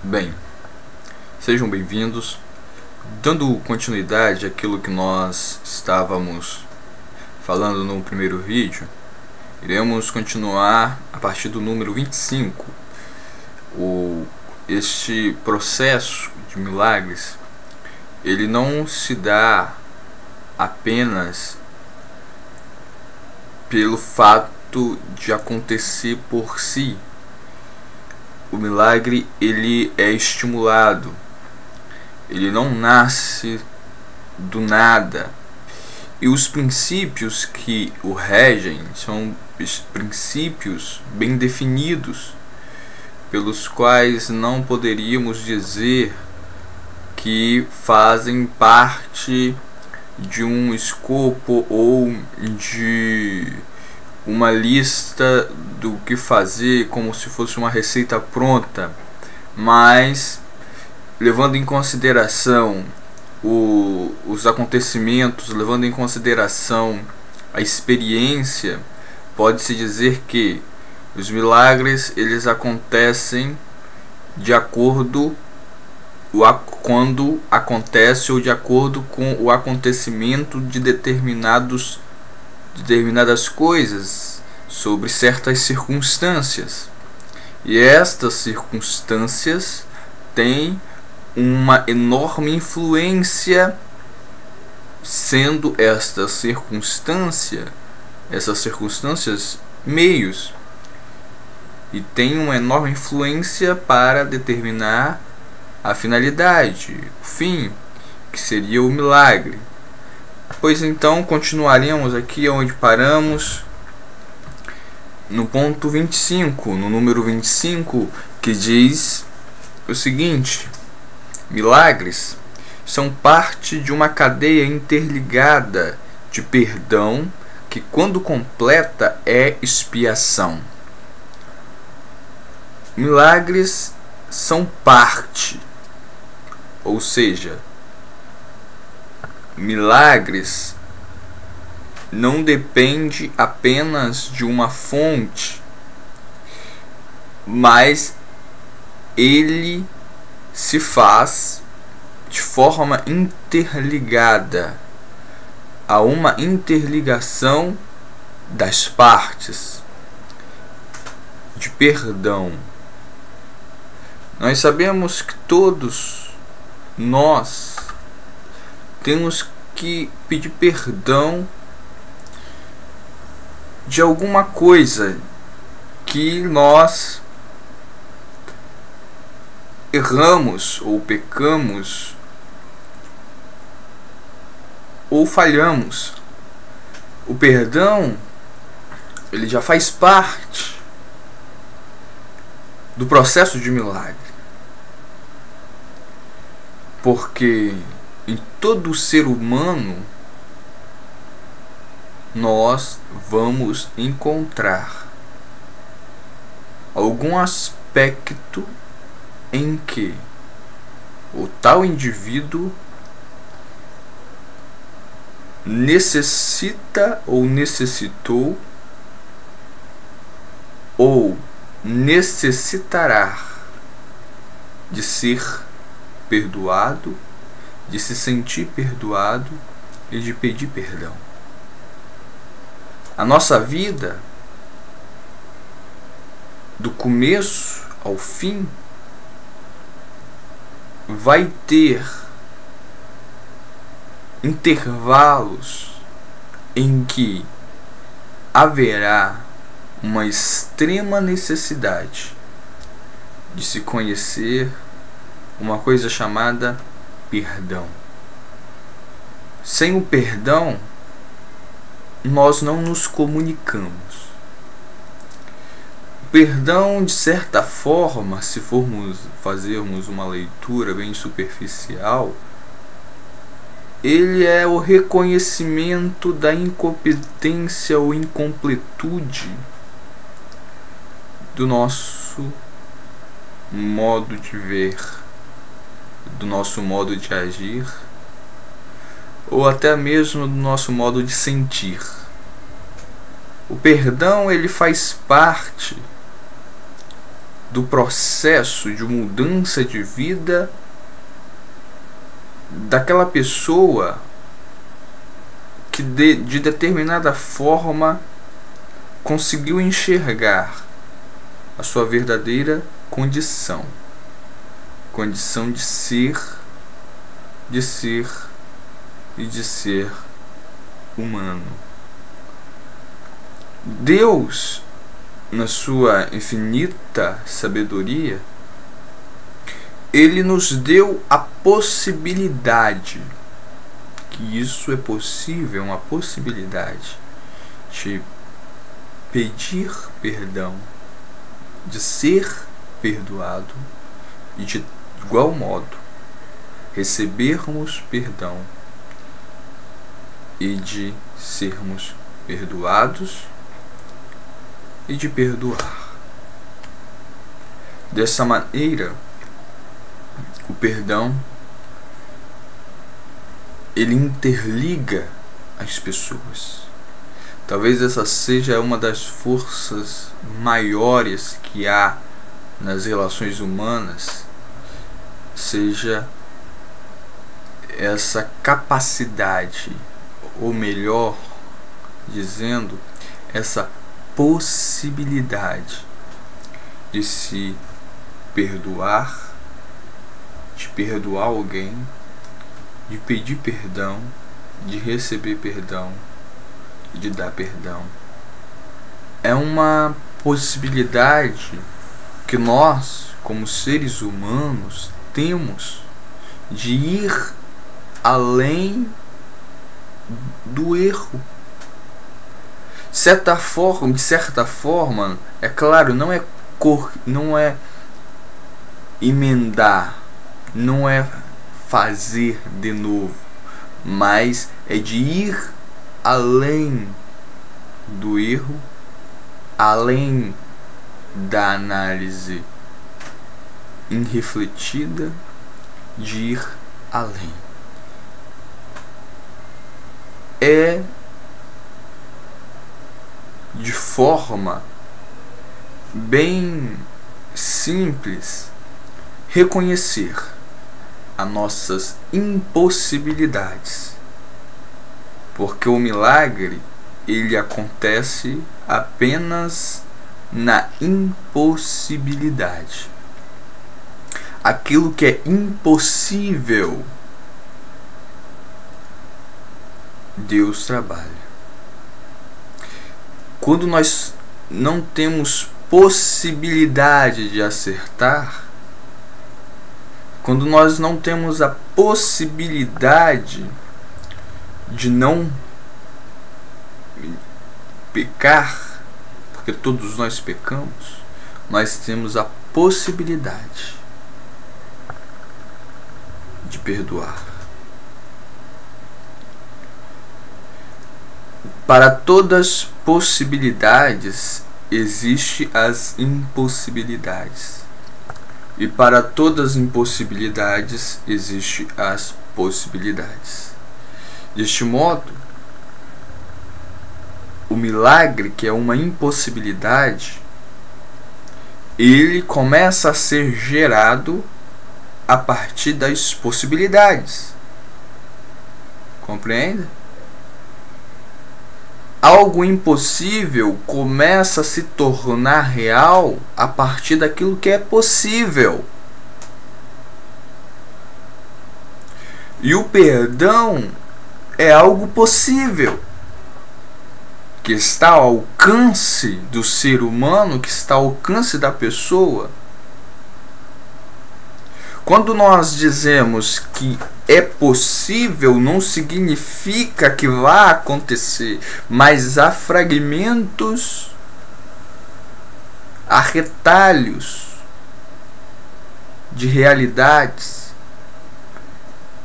Bem, sejam bem-vindos. Dando continuidade àquilo que nós estávamos falando no primeiro vídeo, iremos continuar a partir do número 25. Este processo de milagres, ele não se dá apenas pelo fato de acontecer por si. O milagre, ele é estimulado, ele não nasce do nada, e os princípios que o regem são princípios bem definidos, pelos quais não poderíamos dizer que fazem parte de um escopo ou de uma lista do que fazer, como se fosse uma receita pronta, mas levando em consideração os acontecimentos, levando em consideração a experiência, pode-se dizer que os milagres, eles acontecem de acordo quando acontece ou de acordo com o acontecimento de determinadas coisas, sobre certas circunstâncias. E estas circunstâncias têm uma enorme influência, sendo essas circunstâncias meios, e tem uma enorme influência para determinar a finalidade, o fim, que seria o milagre. Pois então, continuaremos aqui onde paramos, no ponto 25, no número 25, que diz o seguinte: milagres são parte de uma cadeia interligada de perdão que, quando completa, é expiação. Milagres são parte, ou seja, milagres não depende apenas de uma fonte, mas ele se faz de forma interligada, a uma interligação das partes de perdão. Nós sabemos que todos nós temos que pedir perdão de alguma coisa que nós erramos ou pecamos ou falhamos. O perdão, ele já faz parte do processo de milagre, porque em todo ser humano nós vamos encontrar algum aspecto em que o tal indivíduo necessita ou necessitou ou necessitará de ser perdoado, de se sentir perdoado e de pedir perdão. A nossa vida, do começo ao fim, vai ter intervalos em que haverá uma extrema necessidade de se conhecer uma coisa chamada perdão. Sem o perdão, nós não nos comunicamos. O perdão, de certa forma, se fazermos uma leitura bem superficial, ele é o reconhecimento da incompetência ou incompletude do nosso modo de ver, do nosso modo de agir, ou até mesmo do nosso modo de sentir. O perdão, ele faz parte do processo de mudança de vida daquela pessoa que de determinada forma conseguiu enxergar a sua verdadeira condição de ser e de ser humano. Deus, na sua infinita sabedoria, Ele nos deu a possibilidade, que isso é possível, uma possibilidade de pedir perdão, de ser perdoado e de igual modo recebermos perdão e de sermos perdoados e de perdoar. Dessa maneira, o perdão ele interliga as pessoas. Talvez essa seja uma das forças maiores que há nas relações humanas, seja essa capacidade, ou melhor dizendo, essa possibilidade de se perdoar, de perdoar alguém, de pedir perdão, de receber perdão e de dar perdão. É uma possibilidade que nós, como seres humanos, temos de ir além do erro. De certa forma, é claro, não é emendar, não é fazer de novo, mas é de ir além do erro, além da análise irrefletida, de ir além. É de forma bem simples reconhecer as nossas impossibilidades, porque o milagre ele acontece apenas na impossibilidade. Aquilo que é impossível, Deus trabalha. Quando nós não temos possibilidade de acertar, quando nós não temos a possibilidade de não pecar, porque todos nós pecamos, nós temos a possibilidade de perdoar. Para todas possibilidades existem as impossibilidades, e para todas as impossibilidades existem as possibilidades. Deste modo, o milagre, que é uma impossibilidade, ele começa a ser gerado a partir das possibilidades. Compreende? Algo impossível começa a se tornar real a partir daquilo que é possível. E o perdão é algo possível, que está ao alcance do ser humano, que está ao alcance da pessoa. Quando nós dizemos que é possível, não significa que vai acontecer, mas há fragmentos, há retalhos de realidades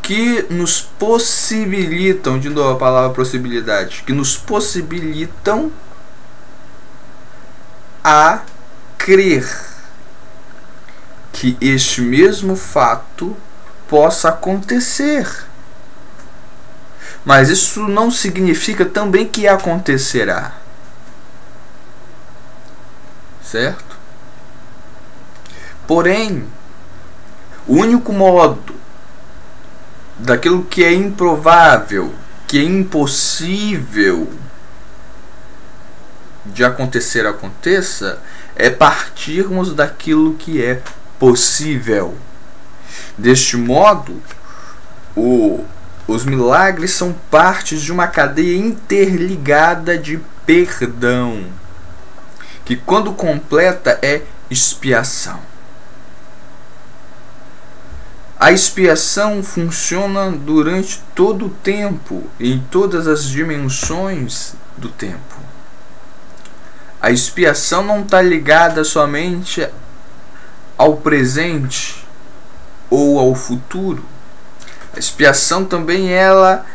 que nos possibilitam, de novo a palavra possibilidade, que nos possibilitam a crer que este mesmo fato possa acontecer. Mas isso não significa também que acontecerá. Certo? Porém, o único modo daquilo que é improvável, que é impossível de acontecer aconteça, é partirmos daquilo que é possível. Deste modo, os milagres são partes de uma cadeia interligada de perdão, que quando completa é expiação. A expiação funciona durante todo o tempo, em todas as dimensões do tempo. A expiação não está ligada somente ao presente ou ao futuro. A expiação também ela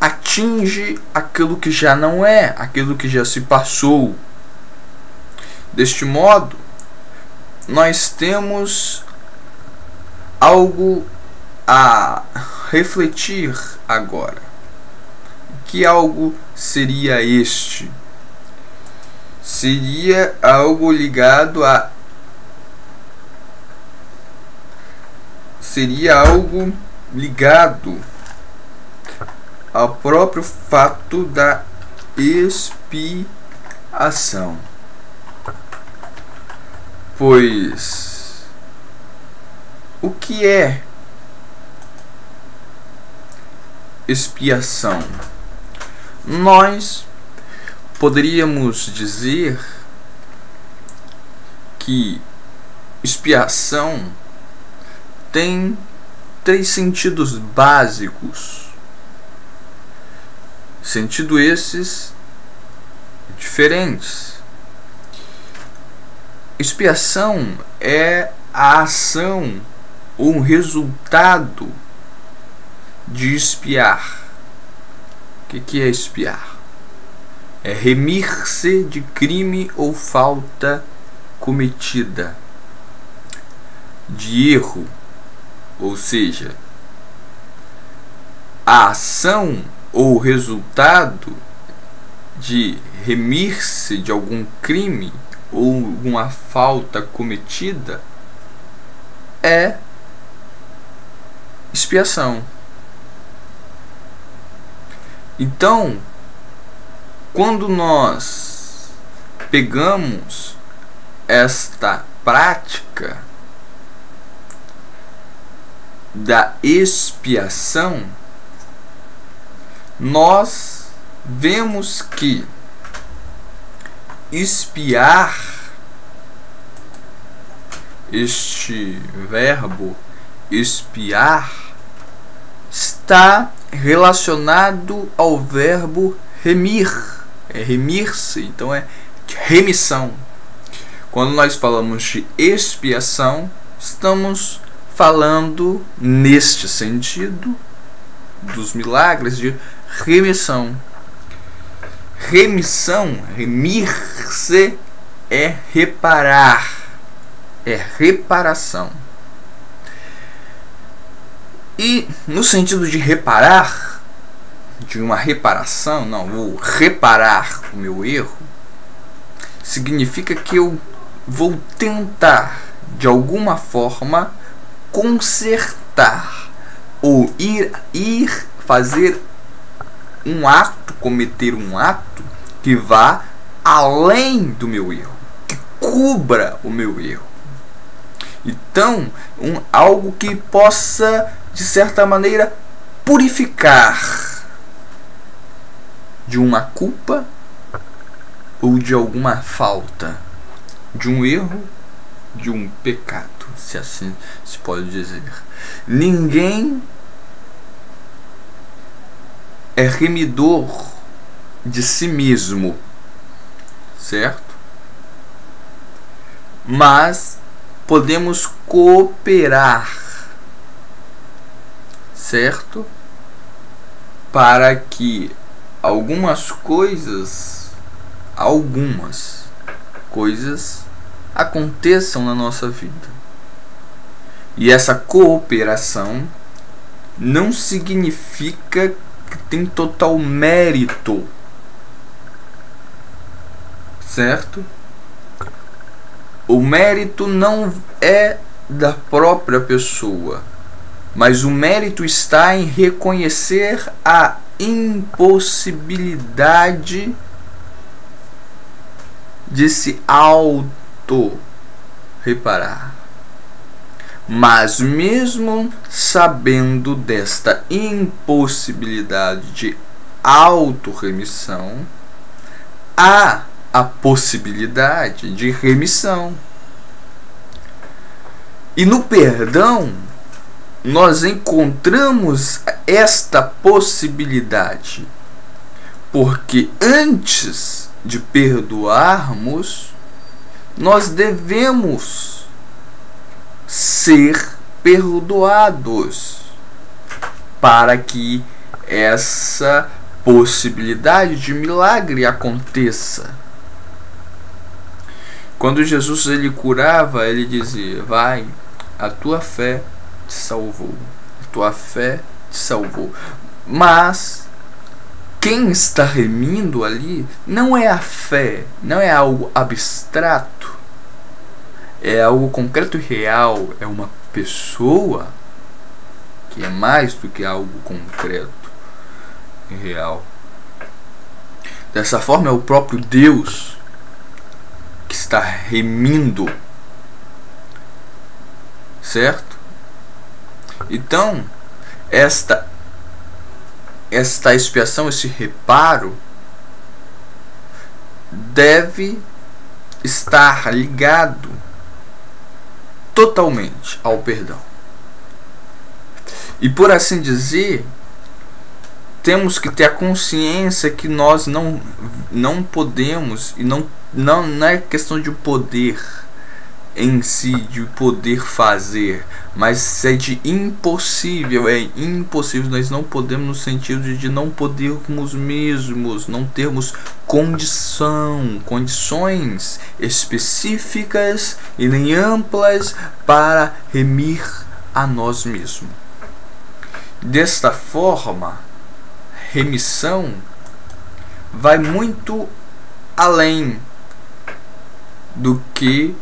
atinge aquilo que já não é, aquilo que já se passou. Deste modo, nós temos algo a refletir agora. Que algo seria este? Seria algo ligado a... Seria algo ligado ao próprio fato da expiação. Pois o que é expiação? Nós poderíamos dizer que expiação tem 3 sentidos básicos. Sentido esses diferentes. Expiação é a ação ou um resultado de expiar. O que é expiar? É remir-se de crime ou falta cometida, de erro, ou seja, a ação ou resultado de remir-se de algum crime ou alguma falta cometida é expiação. Então, quando nós pegamos esta prática da expiação, nós vemos que expiar, este verbo expiar, está relacionado ao verbo remir. É remir-se, então é remissão. Quando nós falamos de expiação, estamos falando neste sentido dos milagres de remissão. Remissão, remir-se, é reparar, é reparação. E no sentido de reparar, de uma reparação, não, vou reparar o meu erro, significa que eu vou tentar de alguma forma consertar ou ir fazer um ato, cometer um ato que vá além do meu erro, que cubra o meu erro. Então, algo que possa, de certa maneira, purificar de uma culpa ou de alguma falta, de um erro, de um pecado, se assim se pode dizer. Ninguém é remidor de si mesmo, certo? Mas podemos cooperar, certo? Para que algumas coisas aconteçam na nossa vida. E essa cooperação não significa que tem total mérito, certo? o mérito não é da própria pessoa, mas o mérito está em reconhecer a impossibilidade de se auto-reparar. Mas mesmo sabendo desta impossibilidade de auto-remissão, há a possibilidade de remissão. E no perdão, nós encontramos esta possibilidade, porque antes de perdoarmos, nós devemos ser perdoados para que essa possibilidade de milagre aconteça. Quando Jesus ele curava, ele dizia: vai, a tua fé te salvou, a tua fé te salvou. Mas quem está remindo ali não é a fé, não é algo abstrato, é algo concreto e real, é uma pessoa que é mais do que algo concreto e real. Dessa forma é o próprio Deus que está remindo, certo? Então, esta expiação, esse reparo, deve estar ligado totalmente ao perdão. E por assim dizer, temos que ter a consciência que nós não podemos, e não é questão de poder em si, de poder fazer, mas é de impossível, é impossível. Nós não podemos no sentido de não podermos mesmos, não termos condições específicas e nem amplas para remir a nós mesmos. Desta forma, remissão vai muito além do que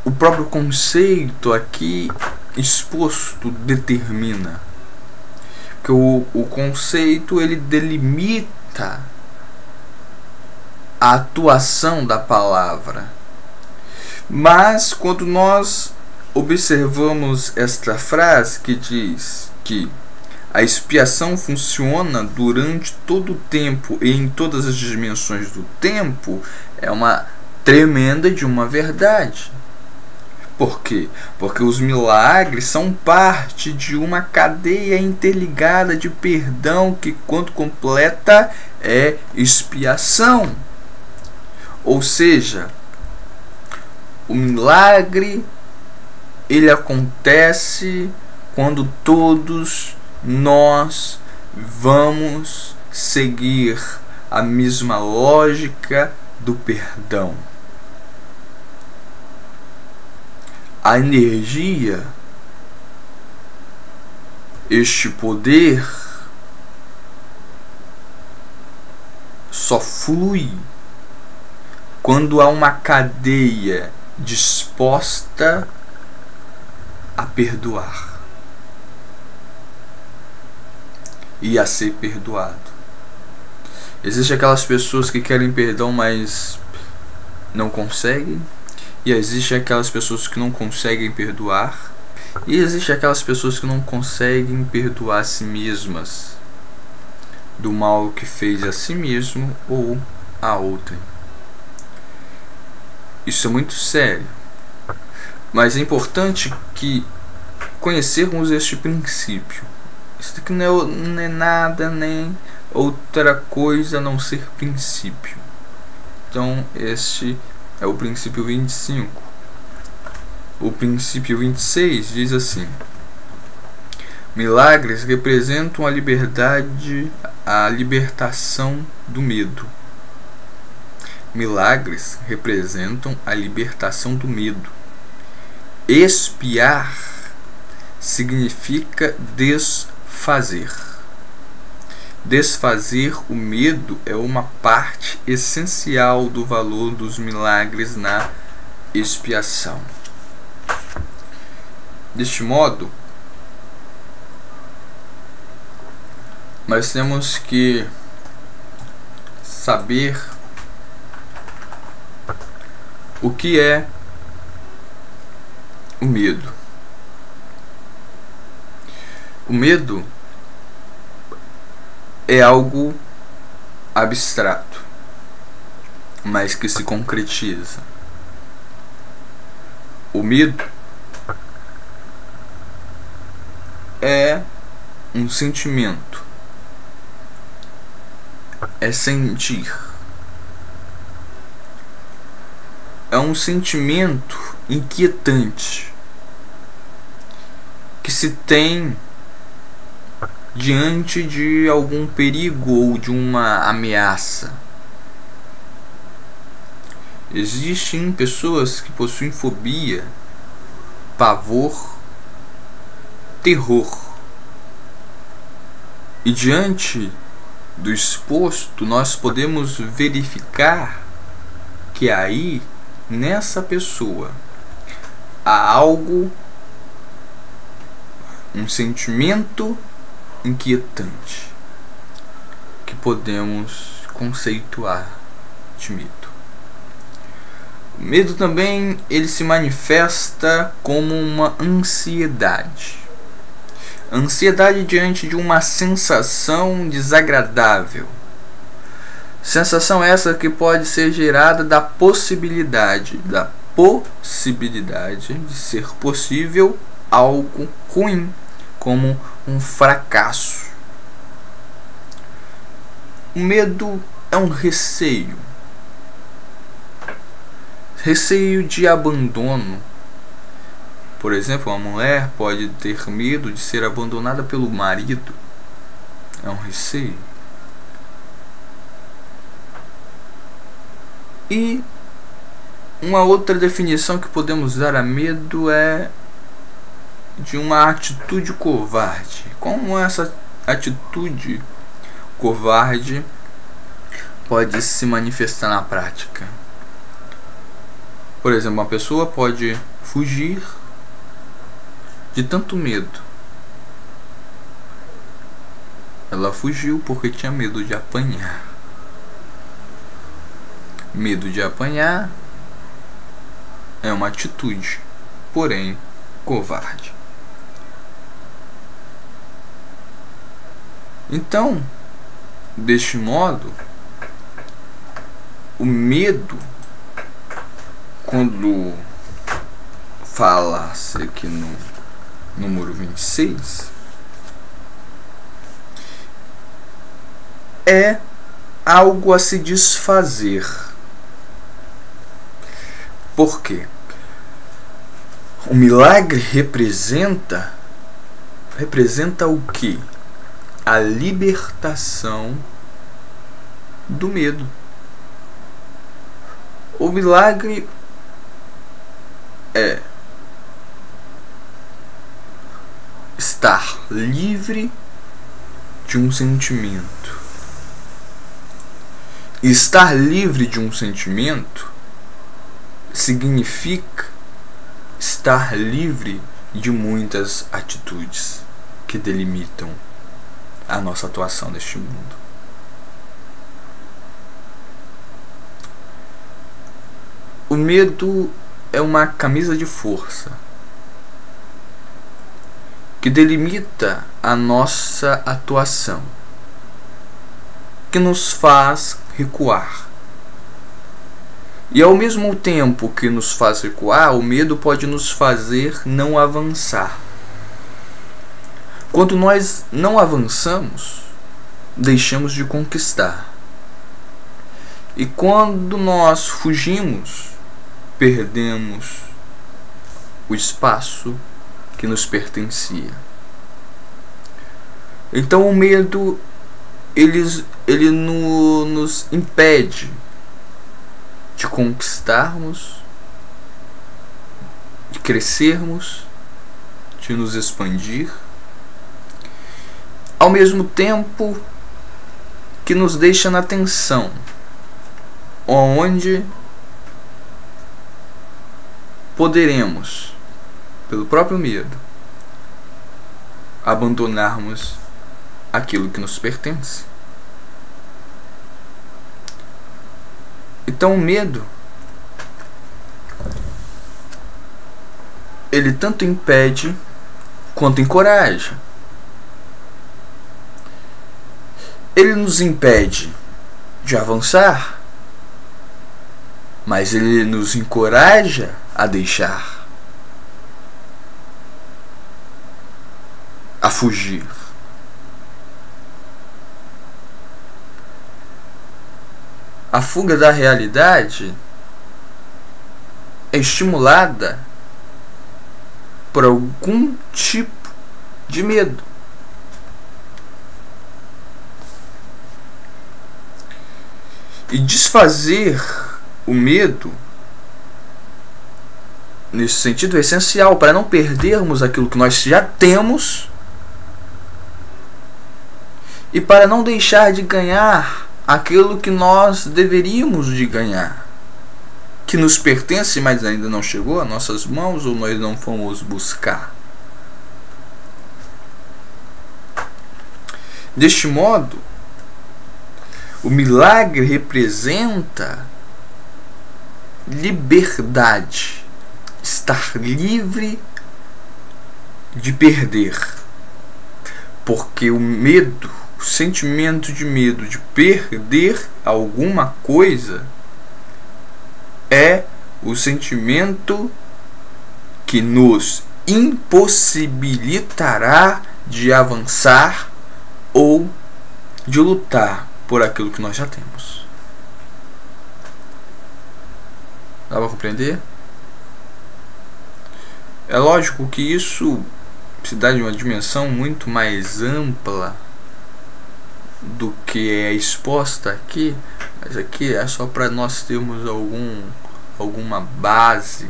o próprio conceito aqui exposto determina. Que o conceito ele delimita a atuação da palavra. Mas quando nós observamos esta frase que diz que a expiação funciona durante todo o tempo e em todas as dimensões do tempo, é uma tremenda de uma verdade. Por quê? Porque os milagres são parte de uma cadeia interligada de perdão que, quando completa, é expiação. Ou seja, o milagre ele acontece quando todos nós vamos seguir a mesma lógica do perdão. A energia, este poder, só flui quando há uma cadeia disposta a perdoar e a ser perdoado. Existem aquelas pessoas que querem perdão, mas não conseguem. E existem aquelas pessoas que não conseguem perdoar. E existem aquelas pessoas que não conseguem perdoar a si mesmas do mal que fez a si mesmo ou a outrem. Isso é muito sério. Mas é importante que conhecermos este princípio. Isso aqui não é nada nem outra coisa a não ser princípio. Então este é o princípio 25. O princípio 26 diz assim: milagres representam a liberdade, a libertação do medo. Milagres representam a libertação do medo. Expiar significa desfazer. Desfazer o medo é uma parte essencial do valor dos milagres na expiação. Deste modo, nós temos que saber o que é o medo. O medo é algo abstrato, mas que se concretiza. O medo é um sentimento, é sentir, é um sentimento inquietante que se tem diante de algum perigo ou de uma ameaça. Existem pessoas que possuem fobia, pavor, terror. E diante do exposto, nós podemos verificar que aí, nessa pessoa, há algo, um sentimento inquietante que podemos conceituar de medo. O medo também ele se manifesta como uma ansiedade. Ansiedade diante de uma sensação desagradável. Sensação essa que pode ser gerada da possibilidade de ser possível algo ruim, como um fracasso. O medo é um receio. Receio de abandono. Por exemplo, uma mulher pode ter medo de ser abandonada pelo marido. É um receio. E uma outra definição que podemos dar a medo é de uma atitude covarde. Como essa atitude covarde pode se manifestar na prática? Por exemplo, uma pessoa pode fugir de tanto medo. Ela fugiu porque tinha medo de apanhar. Medo de apanhar é uma atitude, porém covarde. Então, deste modo, o medo, quando fala-se aqui no número 26, é algo a se desfazer. Por quê? O milagre representa o quê? A libertação do medo. O milagre é estar livre de um sentimento. E estar livre de um sentimento significa estar livre de muitas atitudes que delimitam a nossa atuação neste mundo. O medo é uma camisa de força que delimita a nossa atuação, que nos faz recuar. E ao mesmo tempo que nos faz recuar, o medo pode nos fazer não avançar. Quando nós não avançamos, deixamos de conquistar. E quando nós fugimos, perdemos o espaço que nos pertencia. Então o medo ele nos impede de conquistarmos, de crescermos, de nos expandir, ao mesmo tempo que nos deixa na tensão, onde poderemos, pelo próprio medo, abandonarmos aquilo que nos pertence. Então o medo, ele tanto impede quanto encoraja. Ele nos impede de avançar, mas ele nos encoraja a deixar, a fugir. A fuga da realidade é estimulada por algum tipo de medo. E desfazer o medo, nesse sentido, é essencial para não perdermos aquilo que nós já temos e para não deixar de ganhar aquilo que nós deveríamos de ganhar, que nos pertence, mas ainda não chegou às nossas mãos ou nós não fomos buscar. Deste modo, o milagre representa liberdade, estar livre de perder, porque o medo, o sentimento de medo de perder alguma coisa é o sentimento que nos impossibilitará de avançar ou de lutar por aquilo que nós já temos. Dá para compreender? É lógico que isso se dá de uma dimensão muito mais ampla do que é exposta aqui, mas aqui é só para nós termos alguma base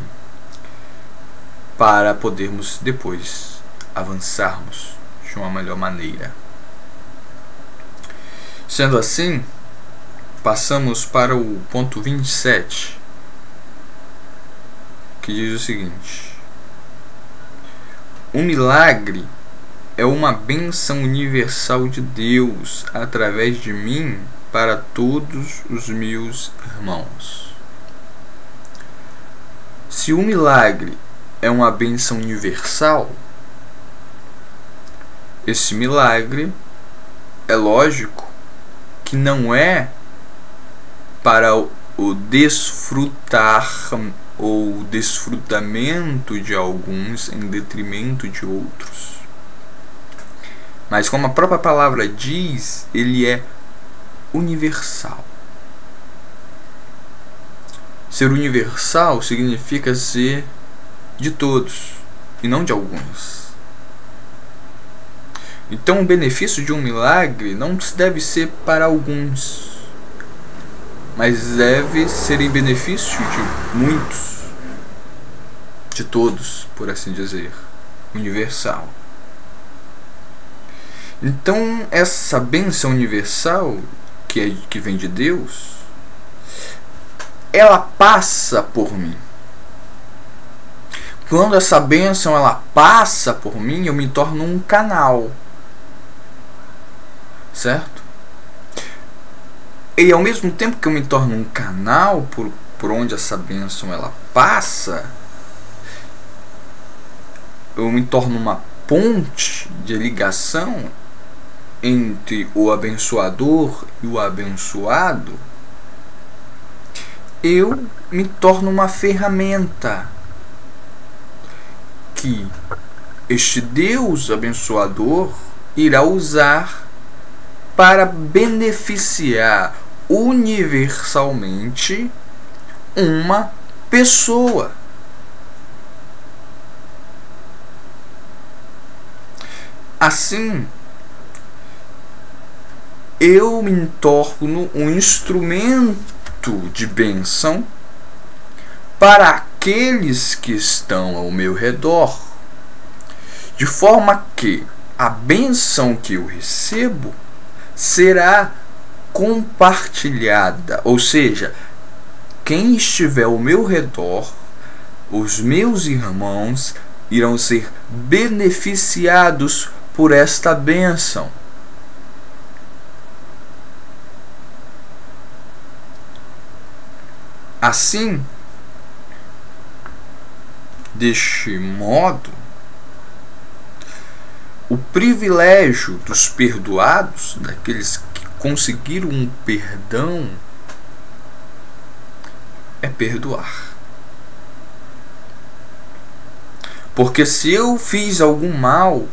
para podermos depois avançarmos de uma melhor maneira. Sendo assim, passamos para o ponto 27, que diz o seguinte: o milagre é uma bênção universal de Deus através de mim para todos os meus irmãos. Se o milagre é uma bênção universal, esse milagre é lógico que não é para o desfrutar ou desfrutamento de alguns em detrimento de outros. Mas como a própria palavra diz, ele é universal. Ser universal significa ser de todos e não de alguns. Então o benefício de um milagre não deve ser para alguns, mas deve ser em benefício de muitos, de todos, por assim dizer, universal. Então essa bênção universal que vem de Deus, ela passa por mim. Quando essa bênção ela passa por mim, eu me torno um canal, certo? E ao mesmo tempo que eu me torno um canal por onde essa bênção ela passa, eu me torno uma ponte de ligação entre o abençoador e o abençoado. Eu me torno uma ferramenta que este Deus abençoador irá usar para beneficiar universalmente uma pessoa. Assim, eu me torno um instrumento de bênção para aqueles que estão ao meu redor, de forma que a bênção que eu recebo será compartilhada, ou seja, quem estiver ao meu redor os meus irmãos irão ser beneficiados por esta bênção. Assim, deste modo, o privilégio dos perdoados, daqueles que conseguiram um perdão, é perdoar. Porque se eu fiz algum mal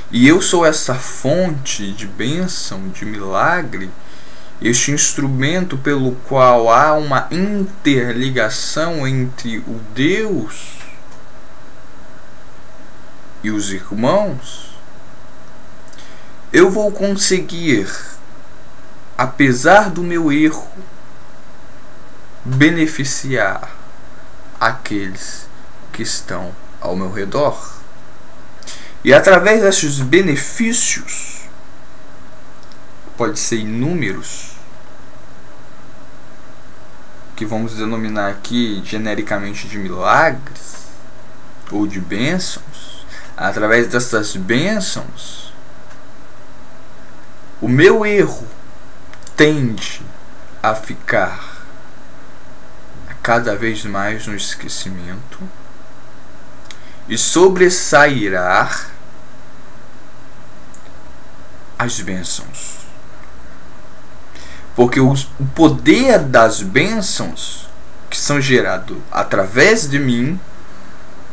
e eu sou essa fonte de bênção, de milagre, este instrumento pelo qual há uma interligação entre o Deus e os irmãos, eu vou conseguir, apesar do meu erro, beneficiar aqueles que estão ao meu redor. E através desses benefícios, pode ser inúmeros, que vamos denominar aqui genericamente de milagres ou de bênçãos. Através dessas bênçãos, o meu erro tende a ficar cada vez mais no esquecimento e sobressairá as bênçãos. Porque o poder das bênçãos que são gerados através de mim,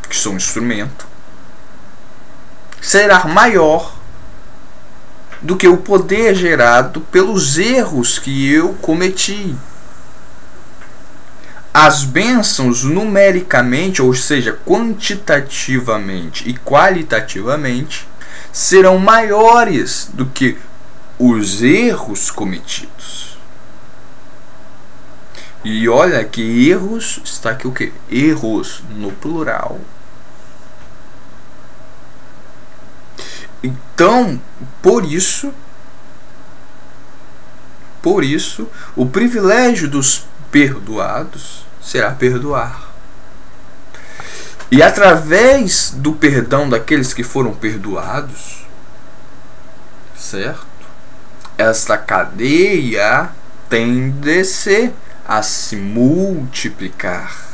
que sou um instrumento, será maior do que o poder gerado pelos erros que eu cometi. As bênçãos numericamente, ou seja, quantitativamente e qualitativamente, serão maiores do que os erros cometidos. E olha que erros, está aqui o que? Erros no plural. Então, por isso, o privilégio dos perdoados será perdoar. E através do perdão daqueles que foram perdoados, certo? Esta cadeia tende a se multiplicar.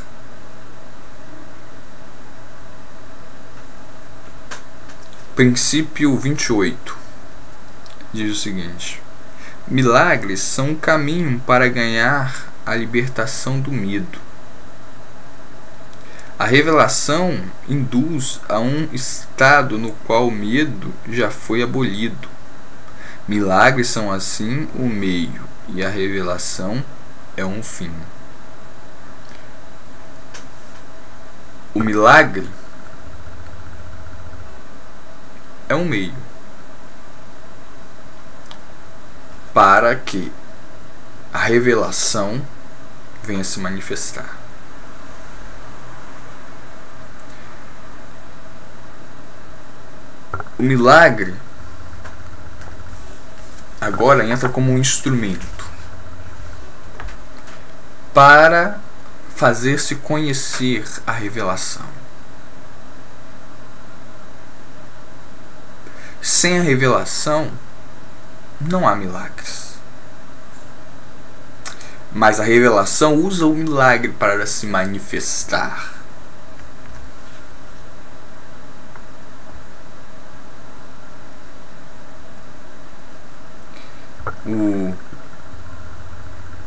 Princípio 28 diz o seguinte: milagres são um caminho para ganhar a libertação do medo. A revelação induz a um estado no qual o medo já foi abolido. Milagres são assim o meio, e a revelação é um fim. O milagre é um meio para que a revelação venha se manifestar. O milagre agora entra como um instrumento para fazer-se conhecer a revelação. Sem a revelação, não há milagres. Mas a revelação usa o milagre para se manifestar. O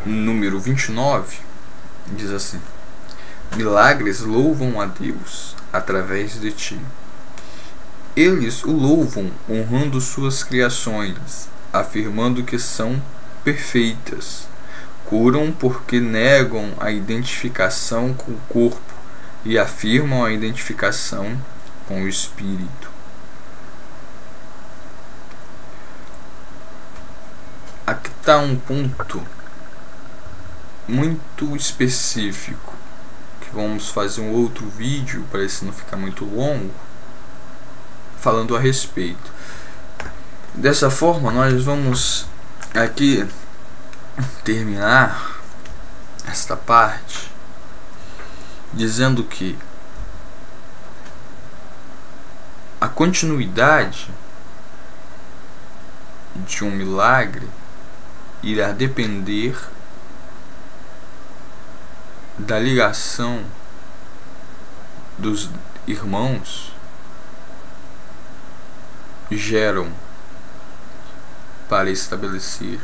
número 29 diz assim: milagres louvam a Deus através de ti. Eles o louvam honrando suas criações, afirmando que são perfeitas. Curam porque negam a identificação com o corpo e afirmam a identificação com o espírito. Aqui está um ponto muito específico que vamos fazer um outro vídeo para esse não ficar muito longo, falando a respeito. Dessa forma, nós vamos aqui terminar esta parte dizendo que a continuidade de um milagre irá depender da ligação dos irmãos geram para estabelecer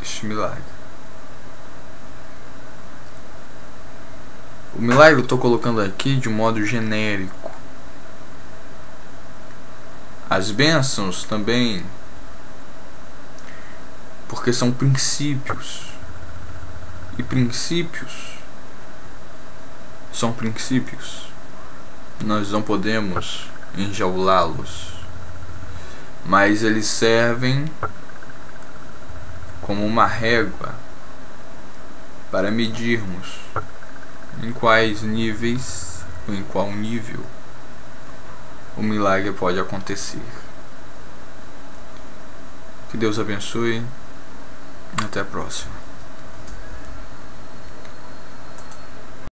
este milagre. O milagre eu estou colocando aqui de modo genérico. As bênçãos também, porque são princípios, e princípios são princípios. Nós não podemos enjaulá-los, mas eles servem como uma régua para medirmos em quais níveis ou em qual nível o milagre pode acontecer. Que Deus abençoe. Até a próxima.